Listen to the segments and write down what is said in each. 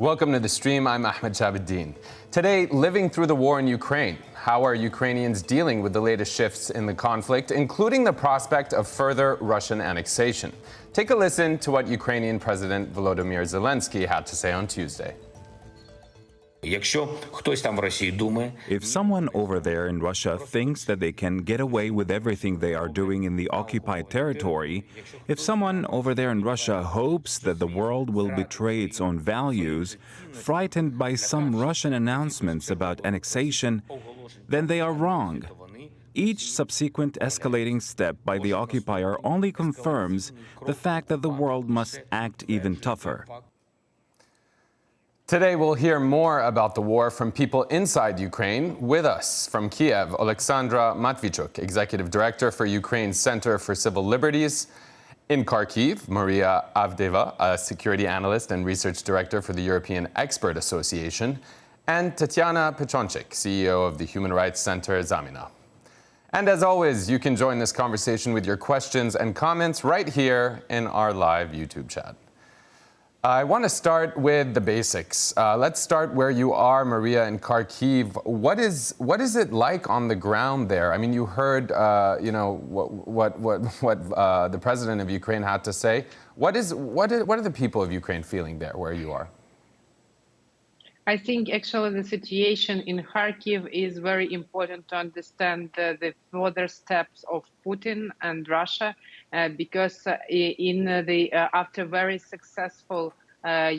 Welcome to the stream. I'm Ahmed Shabuddin. Today, living through the war in Ukraine. How are Ukrainians dealing with the latest shifts in the conflict, including the prospect of further Russian annexation? Take a listen to what Ukrainian President Volodymyr Zelensky had to say on Tuesday. If someone over there in Russia thinks that they can get away with everything they are doing in the occupied territory, if someone over there in Russia hopes that the world will betray its own values, frightened by some Russian announcements about annexation, then they are wrong. Each subsequent escalating step by the occupier only confirms the fact that the world must act even tougher. Today, we'll hear more about the war from people inside Ukraine. With us from Kiev, Alexandra Matvichuk, Executive Director for Ukraine's Center for Civil Liberties. In Kharkiv, Maria Avdeva, a Security Analyst and Research Director for the European Expert Association. And Tatiana Pechonchik, CEO of the Human Rights Center Zamina. And as always, you can join this conversation with your questions and comments right here in our live YouTube chat. I want to start with the basics. Let's start where you are, Maria, in Kharkiv. What is it like on the ground there? I mean, you heard, what the president of Ukraine had to say. What are the people of Ukraine feeling there, where you are? I think actually the situation in Kharkiv is very important to understand the further steps of Putin and Russia, because after very successful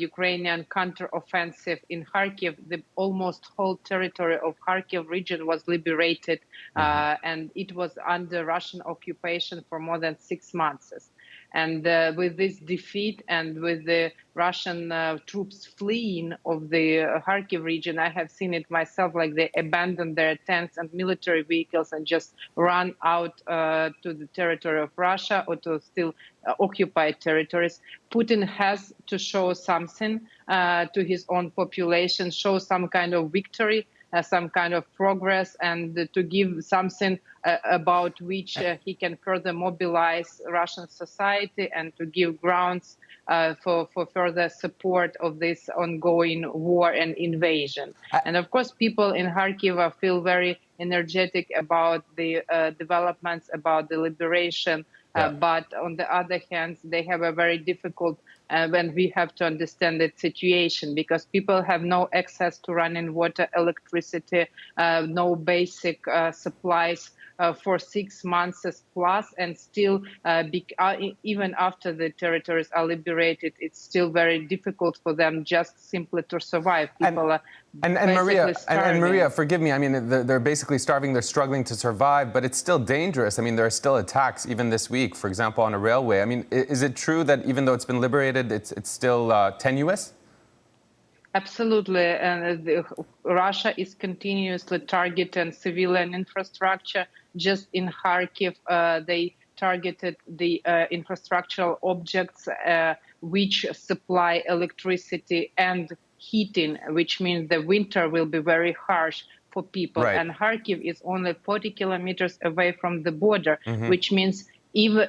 Ukrainian counteroffensive in Kharkiv, the almost whole territory of Kharkiv region was liberated, and it was under Russian occupation for more than 6 months. And with this defeat and with the Russian troops fleeing of the Kharkiv region, I have seen it myself, like they abandoned their tanks and military vehicles and just run out to the territory of Russia or to still occupied territories. Putin has to show something to his own population, show some kind of victory, some kind of progress, and to give something about which he can further mobilize Russian society and to give grounds for further support of this ongoing war and invasion. And of course, people in Kharkiv feel very energetic about the developments, about the liberation. But on the other hand, they have a very difficult when we have to understand the situation, because people have no access to running water, electricity, no basic supplies for 6 months plus, and still, even after the territories are liberated, it's still very difficult for them just simply to survive. People are Maria, forgive me. I mean, they're basically starving. They're struggling to survive, but it's still dangerous. I mean, there are still attacks even this week, for example, on a railway. I mean, is it true that even though it's been liberated, it's still tenuous? Absolutely, and Russia is continuously targeting civilian infrastructure. Just in Kharkiv, they targeted the infrastructural objects which supply electricity and heating, which means the winter will be very harsh for people. Right. And Kharkiv is only 40 kilometers away from the border, which means if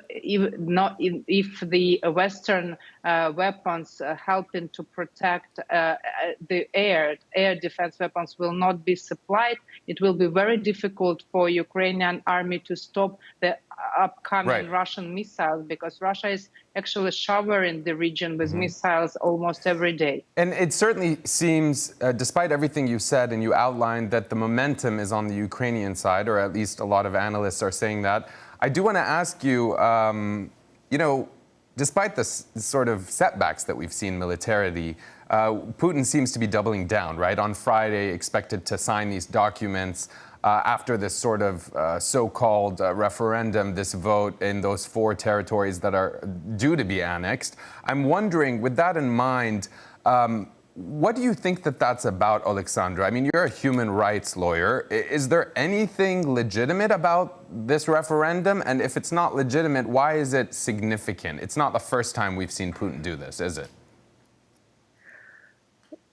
the Western weapons helping to protect the air defense weapons will not be supplied, it will be very difficult for Ukrainian army to stop the upcoming Russian missiles, because Russia is actually showering the region with missiles almost every day. And it certainly seems, despite everything you said and you outlined, that the momentum is on the Ukrainian side, or at least a lot of analysts are saying that. I do want to ask you, despite the sort of setbacks that we've seen militarily, Putin seems to be doubling down, right? On Friday, expected to sign these documents after this sort of so-called referendum, this vote in those 4 territories that are due to be annexed. I'm wondering, with that in mind, what do you think that that's about, Alexandra? I mean, you're a human rights lawyer. Is there anything legitimate about this referendum? And if it's not legitimate, why is it significant? It's not the first time we've seen Putin do this, is it?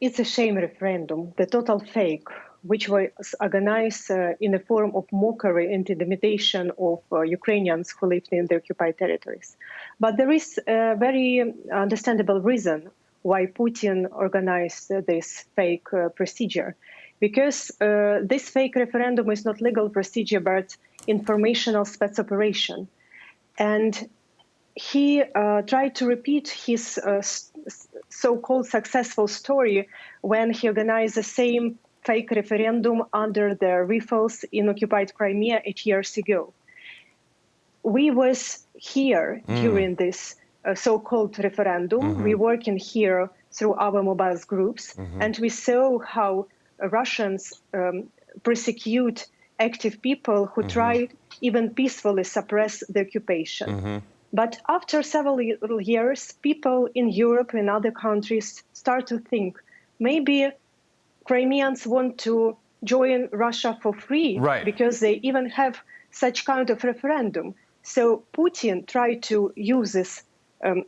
It's a shame referendum, the total fake, which was organized in the form of mockery and intimidation of Ukrainians who lived in the occupied territories. But there is a very understandable reason why Putin organized this fake procedure. Because this fake referendum is not legal procedure, but informational spec-operation. And he tried to repeat his so-called successful story when he organized the same fake referendum under the rifles in occupied Crimea 8 years ago. We was here during this so-called referendum. We working here through our mobile groups, and we saw how Russians persecute active people who try even peacefully suppress the occupation. But after several years, people in Europe and other countries start to think maybe Crimeans want to join Russia for free because they even have such kind of referendum. So Putin tried to use this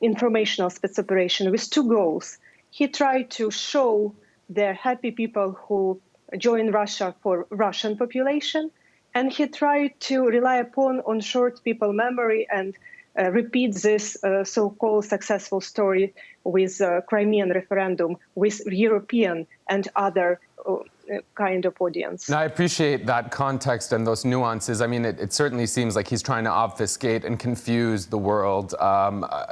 informational spec-operation with two goals. He tried to show the happy people who join Russia for Russian population, and he tried to rely upon on short people memory and repeat this so-called successful story with Crimean referendum with European and other kind of audience. Now, I appreciate that context and those nuances. I mean, it certainly seems like he's trying to obfuscate and confuse the world.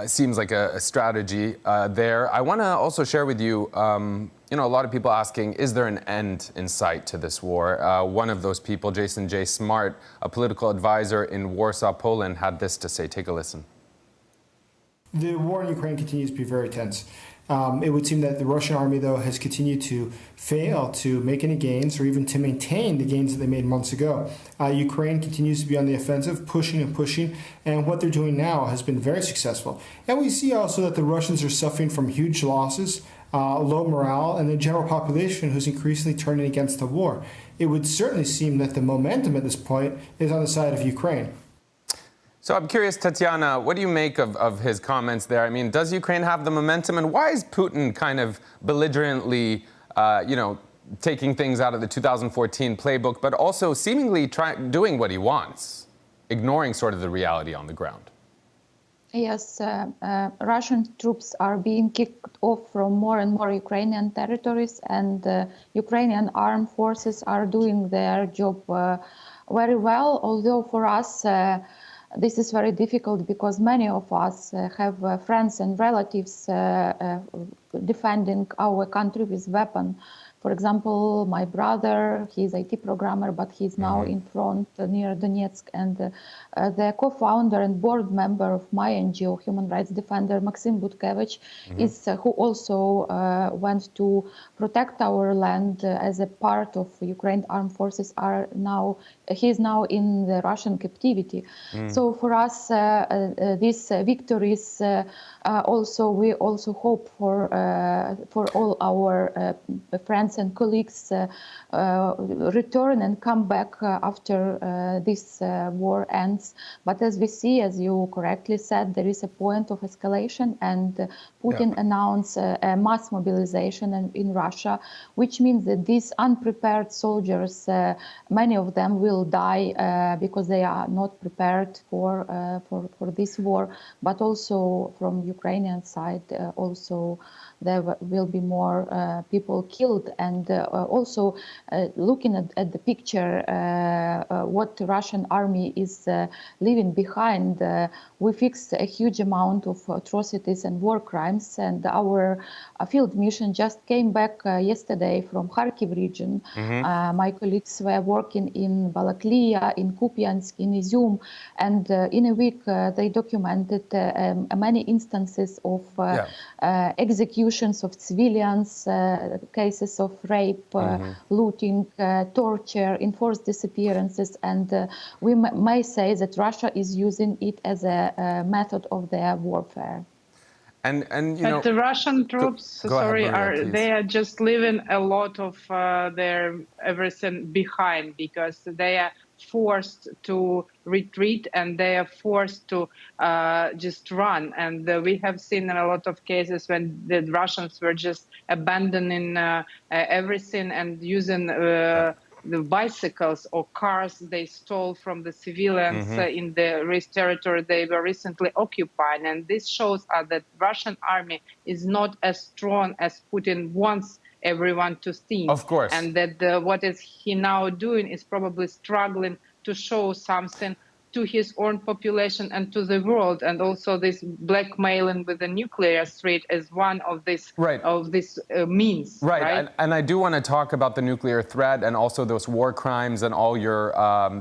It seems like a strategy there. I want to also share with you, a lot of people asking, is there an end in sight to this war? One of those people, Jason J. Smart, a political advisor in Warsaw, Poland, had this to say. Take a listen. The war in Ukraine continues to be very tense. It would seem that the Russian army, though, has continued to fail to make any gains or even to maintain the gains that they made months ago. Ukraine continues to be on the offensive, pushing and pushing, and what they're doing now has been very successful. And we see also that the Russians are suffering from huge losses, low morale, and the general population who's increasingly turning against the war. It would certainly seem that the momentum at this point is on the side of Ukraine. So I'm curious, Tatiana, what do you make of his comments there? I mean, does Ukraine have the momentum, and why is Putin kind of belligerently, taking things out of the 2014 playbook, but also seemingly doing what he wants, ignoring sort of the reality on the ground? Yes, Russian troops are being kicked off from more and more Ukrainian territories, and Ukrainian armed forces are doing their job very well, although for us, this is very difficult because many of us have friends and relatives defending our country with weapons. For example, my brother, he's an IT programmer, but he's now in front near Donetsk, and the co-founder and board member of my NGO, Human Rights Defender, Maxim Butkevich, is who also went to protect our land as a part of Ukraine armed forces. He's now in the Russian captivity. So for us, these victories we also hope for all our friends and colleagues return and come back after this war ends. But as we see, as you correctly said, there is a point of escalation, and Putin announced a mass mobilization in Russia, which means that these unprepared soldiers, many of them will die because they are not prepared for this war. But also from Ukrainian side, also there will be more people killed. And also looking at the picture, what the Russian army is leaving behind, we fixed a huge amount of atrocities and war crimes. And our field mission just came back yesterday from Kharkiv region. My colleagues were working in Balaklia, in Kupiansk, in Izum, and in a week they documented many instances of executions of civilians, cases of rape, looting, torture, enforced disappearances, and we may say that Russia is using it as a method of their warfare. But the Russian troops, they are just leaving a lot of their everything behind because they are forced to retreat and they are forced to just run. And we have seen in a lot of cases when the Russians were just abandoning everything and using the bicycles or cars they stole from the civilians in the territory they were recently occupying. And this shows us that Russian army is not as strong as Putin wants everyone to think. Of course. And that what is he now doing is probably struggling to show something to his own population and to the world, and also this blackmailing with the nuclear threat is one of this means. Right, and I do want to talk about the nuclear threat and also those war crimes and all your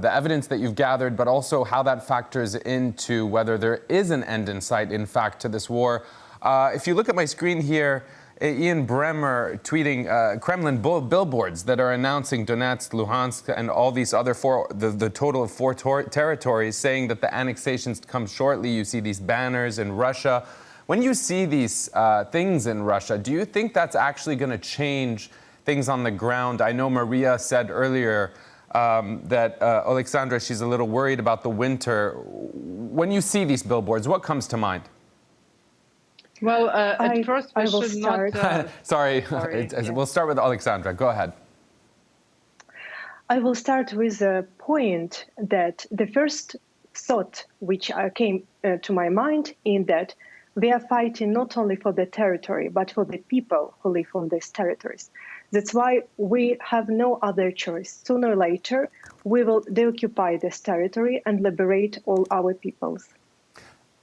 the evidence that you've gathered, but also how that factors into whether there is an end in sight, in fact, to this war. If you look at my screen here, Ian Bremer tweeting Kremlin billboards that are announcing Donetsk, Luhansk, and all these other the total of 4 territories, saying that the annexations come shortly. You see these banners in Russia. When you see these things in Russia, do you think that's actually going to change things on the ground? I know Maria said earlier that Alexandra, she's a little worried about the winter. When you see these billboards, what comes to mind? Well, at first we should start. not... Sorry. We'll start with Alexandra. Go ahead. I will start with a point that the first thought which came to my mind in that we are fighting not only for the territory, but for the people who live on these territories. That's why we have no other choice. Sooner or later, we will deoccupy this territory and liberate all our peoples.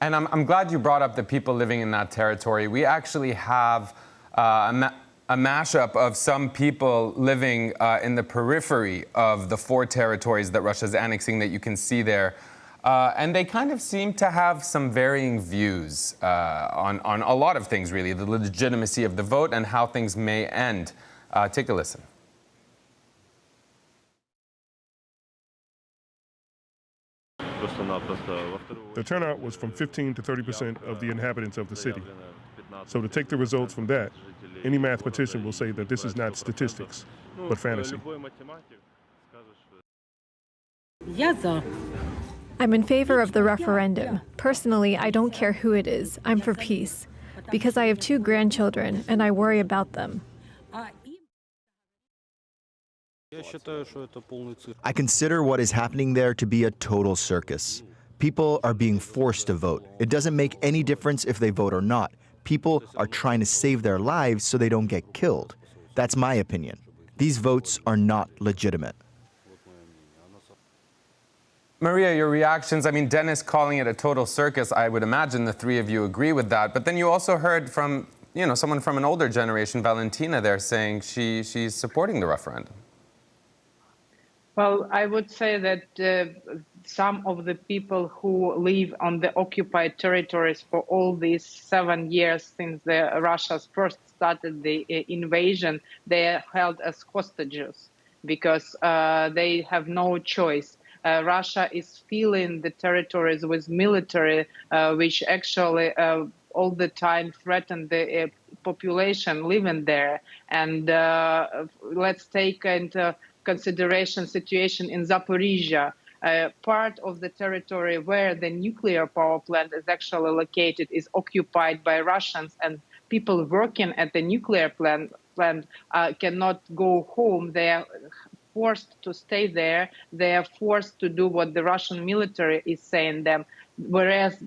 And I'm glad you brought up the people living in that territory. We actually have a mashup of some people living in the periphery of the 4 territories that Russia's annexing that you can see there. And they kind of seem to have some varying views on a lot of things, really, the legitimacy of the vote and how things may end. Take a listen. The turnout was from 15 to 30% of the inhabitants of the city. So to take the results from that, any mathematician will say that this is not statistics, but fantasy. I'm in favor of the referendum. Personally, I don't care who it is. I'm for peace. Because I have 2 grandchildren and I worry about them. I consider what is happening there to be a total circus. People are being forced to vote. It doesn't make any difference if they vote or not. People are trying to save their lives so they don't get killed. That's my opinion. These votes are not legitimate. Maria, your reactions, I mean, Dennis calling it a total circus, I would imagine the 3 of you agree with that. But then you also heard from, someone from an older generation, Valentina, there saying she's supporting the referendum. Well, I would say that some of the people who live on the occupied territories for all these 7 years since Russia first started the invasion, they are held as hostages because they have no choice. Russia is filling the territories with military, which actually all the time threaten the population living there. And let's take into consideration situation in Zaporizhia, part of the territory where the nuclear power plant is actually located is occupied by Russians, and people working at the nuclear plant cannot go home. They are forced to stay there. They are forced to do what the Russian military is saying them. Whereas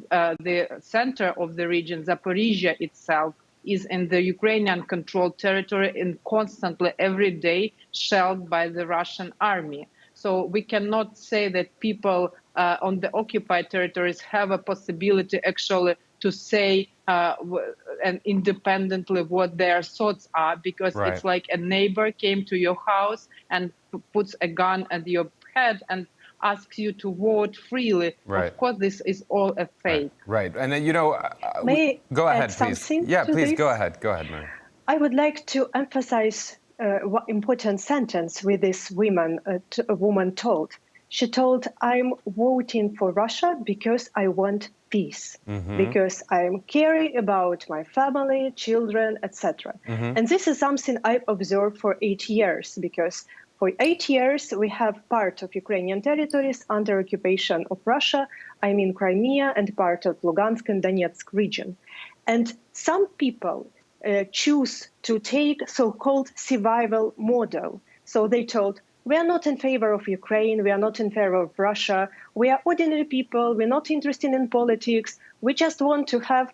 the center of the region, Zaporizhia itself, is in the Ukrainian-controlled territory and constantly every day shelled by the Russian army. So we cannot say that people on the occupied territories have a possibility actually to say and independently what their thoughts are, because it's like a neighbor came to your house and puts a gun at your head and asks you to vote freely. Of course, this is all a fake. Right. And then, go ahead, please. Yeah, please, go ahead. Go ahead, Mary. I would like to emphasize one important sentence with this woman told. She told, I'm voting for Russia because I want peace, because I'm caring about my family, children, etc. And this is something I've observed for 8 years, because for 8 years, we have part of Ukrainian territories under occupation of Russia, I mean Crimea, and part of Luhansk and Donetsk region. And some people choose to take so-called survival model. So they told, we are not in favor of Ukraine, we are not in favor of Russia, we are ordinary people, we're not interested in politics, we just want to have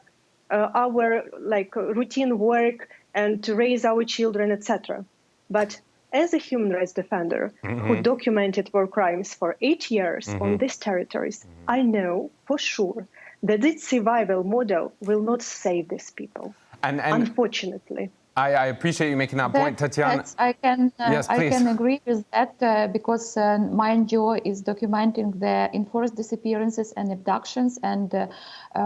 our routine work and to raise our children, etc. But as a human rights defender who documented war crimes for 8 years on these territories, I know for sure that this survival model will not save these people, unfortunately. I appreciate you making that point, Tatiana. I can Yes, I can agree with that because my NGO is documenting the enforced disappearances and abductions, and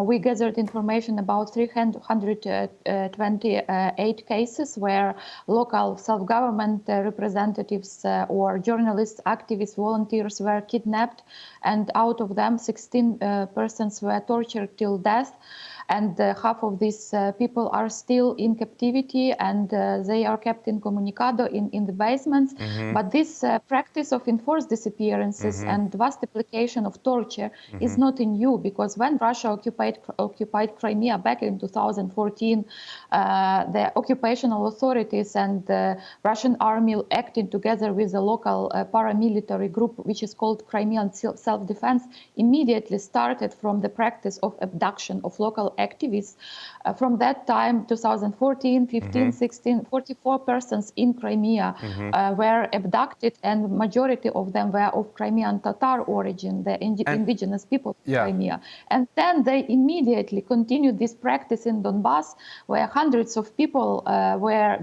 we gathered information about 328 cases where local self-government representatives or journalists, activists, volunteers were kidnapped, and out of them 16 persons were tortured till death. And half of these people are still in captivity, and they are kept incommunicado in the basements. But this practice of enforced disappearances and vast application of torture is not new, because when Russia occupied Crimea back in 2014, the occupational authorities and the Russian army acting together with a local paramilitary group, which is called Crimean Self-Defense, immediately started from the practice of abduction of local activists. From that time, 2014, 15, 16, 44 persons in Crimea were abducted, and majority of them were of Crimean Tatar origin, the indigenous people of Crimea. And then they immediately continued this practice in Donbass, where hundreds of people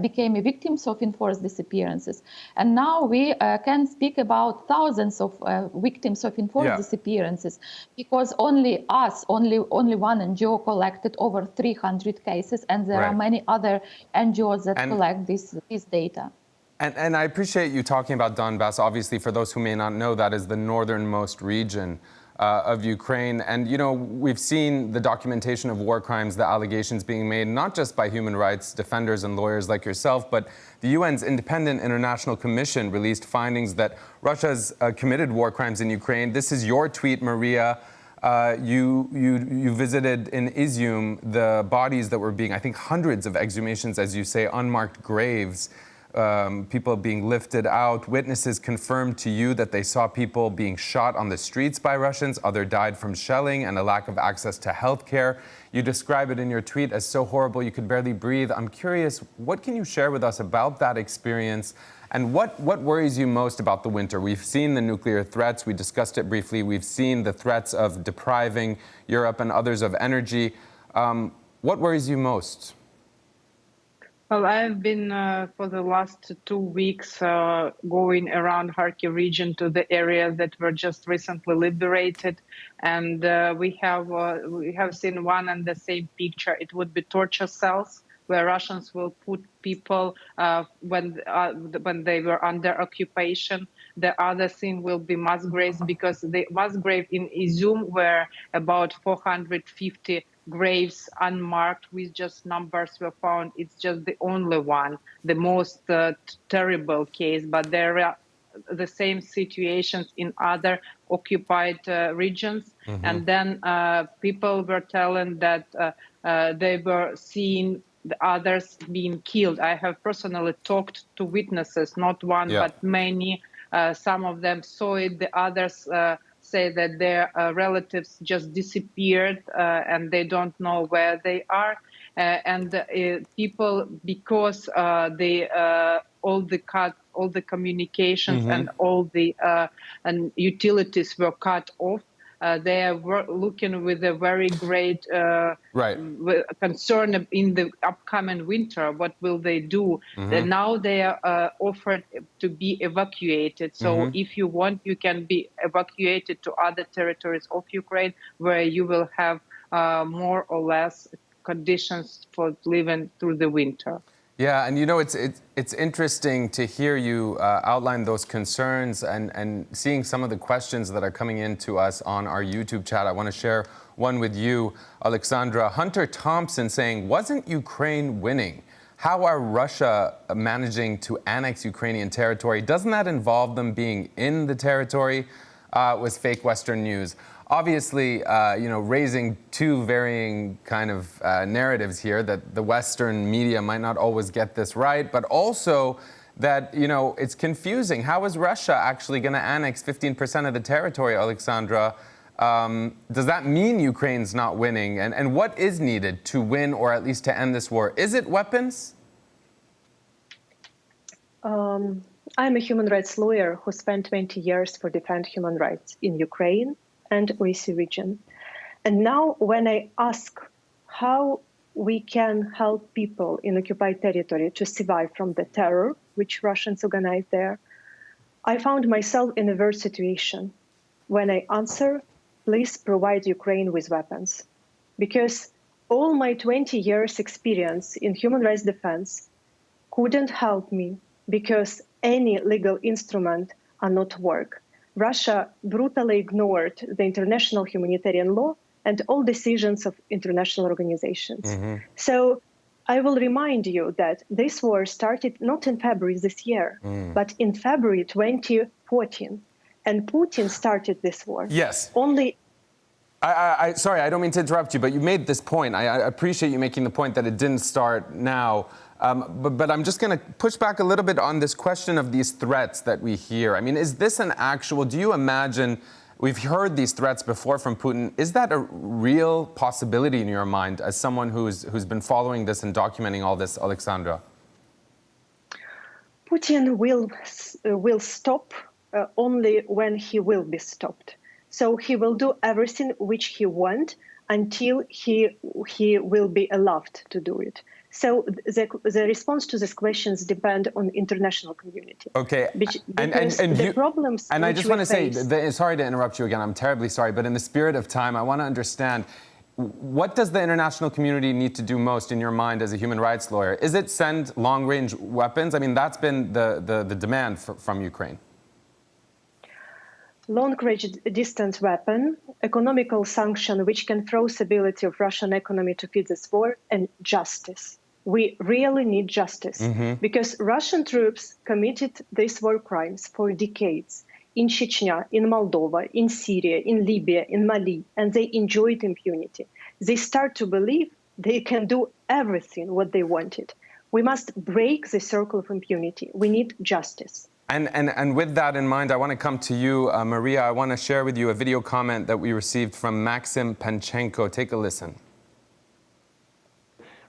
became victims of enforced disappearances. And now we can speak about thousands of victims of enforced disappearances, because only one NGO collected over 300 cases, and there are many other NGOs that collect this data. And I appreciate you talking about Donbass. Obviously, for those who may not know, that is the northernmost region of Ukraine. And, you know, we've seen the documentation of war crimes, the allegations being made, not just by human rights defenders and lawyers like yourself, but the UN's Independent International Commission released findings that Russia's committed war crimes in Ukraine. This is your tweet, Maria. You visited in Izium the bodies that were being, I think, hundreds of exhumations, as you say, unmarked graves, people being lifted out. Witnesses confirmed to you that they saw people being shot on the streets by Russians. Others died from shelling and a lack of access to health care. You describe it in your tweet as so horrible you could barely breathe. I'm curious, what can you share with us about that experience? And what worries you most about the winter? We've seen the nuclear threats. We discussed it briefly. We've seen the threats of depriving Europe and others of energy. What worries you most? Well, I've been for the last 2 weeks going around Kharkiv region to the areas that were just recently liberated, and we have seen one and the same picture. It would be torture cells where Russians will put people when they were under occupation. The other thing will be mass graves, because the mass grave in Izium were about 450 graves unmarked with just numbers were found. It's just the only one, the most terrible case, but there are the same situations in other occupied regions. And then people were telling that they were seeing the others being killed. I have personally talked to witnesses, not one, but many. Some of them saw it, the others say that their relatives just disappeared and they don't know where they are. And people, because all the communications and all the and utilities were cut off, they are looking with a very great concern in the upcoming winter. What will they do? And now they are offered to be evacuated. So if you want, you can be evacuated to other territories of Ukraine, where you will have more or less conditions for living through the winter. Yeah, and you know, it's interesting to hear you outline those concerns and seeing some of the questions that are coming in to us on our YouTube chat. I want to share one with you, Alexandra. Hunter Thompson saying, wasn't Ukraine winning? How are Russia managing to annex Ukrainian territory? Doesn't that involve them being in the territory? Was fake Western news. Obviously, you know, raising two varying kind of narratives here, that the Western media might not always get this right, but also that, it's confusing. How is Russia actually going to annex 15% of the territory, Alexandra? Does that mean Ukraine's not winning? And what is needed to win or at least to end this war? Is it weapons? I'm a human rights lawyer who spent 20 years to defend human rights in Ukraine and OSCE region. And now when I ask how we can help people in occupied territory to survive from the terror which Russians organize there, I found myself in a worse situation when I answer, please provide Ukraine with weapons. Because all my 20 years experience in human rights defense couldn't help me because any legal instrument are not work. Russia brutally ignored the international humanitarian law and all decisions of international organizations. So I will remind you that this war started not in February this year, but in February 2014. And Putin started this war. Yes. Only. Sorry, I don't mean to interrupt you, but you made this point. I appreciate you making the point that it didn't start now. But I'm just going to push back a little bit on this question of these threats that we hear. I mean, is this an actual, do you imagine, we've heard these threats before from Putin, is that a real possibility in your mind as someone who's been following this and documenting all this, Alexandra? Putin will stop only when he will be stopped. So he will do everything which he wants until he will be allowed to do it. So the response to these questions depend on international community. Okay, because the problems. And I just want to say, sorry to interrupt you again. I'm terribly sorry, but in the spirit of time, I want to understand. What does the international community need to do most in your mind as a human rights lawyer? Is it send long-range weapons? I mean, that's been the demand from Ukraine. Long-range distance weapon, economical sanction which can force ability of Russian economy to feed this war, and justice. We really need justice because Russian troops committed these war crimes for decades in Chechnya, in Moldova, in Syria, in Libya, in Mali, and they enjoyed impunity. They start to believe they can do everything what they wanted. We must break the circle of impunity. We need justice. And with that in mind, I want to come to you, Maria. I want to share with you a video comment that we received from Maxim Panchenko. Take a listen.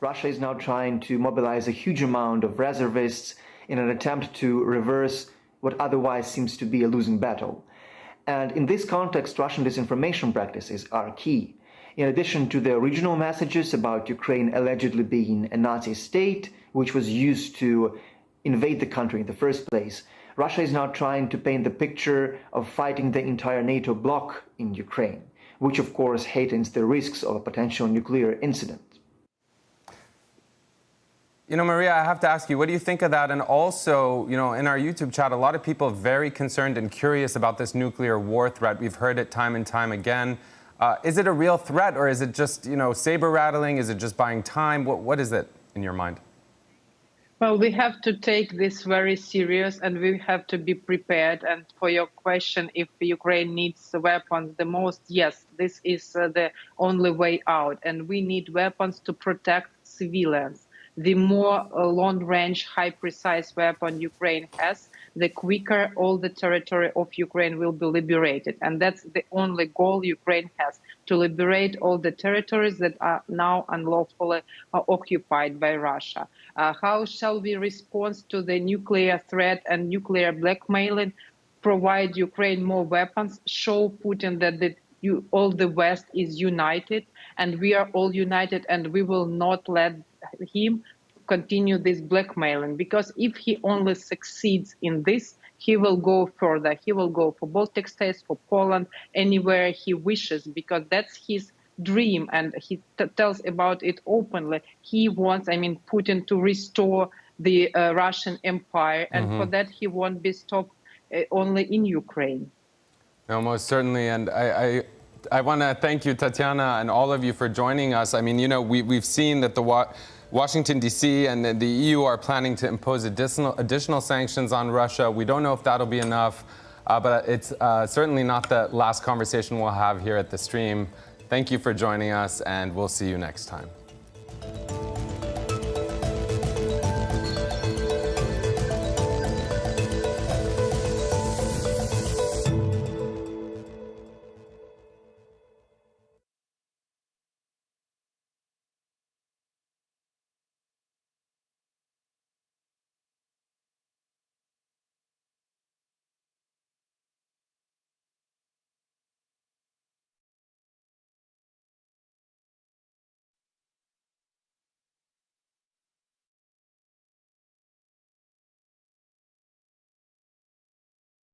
Russia is now trying to mobilize a huge amount of reservists in an attempt to reverse what otherwise seems to be a losing battle. And in this context, Russian disinformation practices are key. In addition to the original messages about Ukraine allegedly being a Nazi state, which was used to invade the country in the first place, Russia is now trying to paint the picture of fighting the entire NATO bloc in Ukraine, which of course heightens the risks of a potential nuclear incident. Maria, I have to ask you, what do you think of that? And also, in our YouTube chat, a lot of people are very concerned and curious about this nuclear war threat. We've heard it time and time again. Is it a real threat, or is it just, saber rattling? Is it just buying time? What is it in your mind? Well, we have to take this very serious, and we have to be prepared. And for your question, if Ukraine needs the weapons the most, yes, this is the only way out. And we need weapons to protect civilians. The more long-range, high-precise weapon Ukraine has, the quicker all the territory of Ukraine will be liberated. And that's the only goal Ukraine has, to liberate all the territories that are now unlawfully occupied by Russia. How shall we respond to the nuclear threat and nuclear blackmailing? Provide Ukraine more weapons, show Putin that all the West is united, and we are all united, and we will not let him continue this blackmailing, because if he only succeeds in this, he will go further. He will go for Baltic states, for Poland, anywhere he wishes, because that's his dream, and he tells about it openly. He wants, Putin to restore the Russian Empire, and for that he won't be stopped only in Ukraine. No, most certainly, and I want to thank you, Tatiana, and all of you for joining us. We've seen that the Washington, D.C. and the EU are planning to impose additional sanctions on Russia. We don't know if that'll be enough, but it's certainly not the last conversation we'll have here at the stream. Thank you for joining us, and we'll see you next time.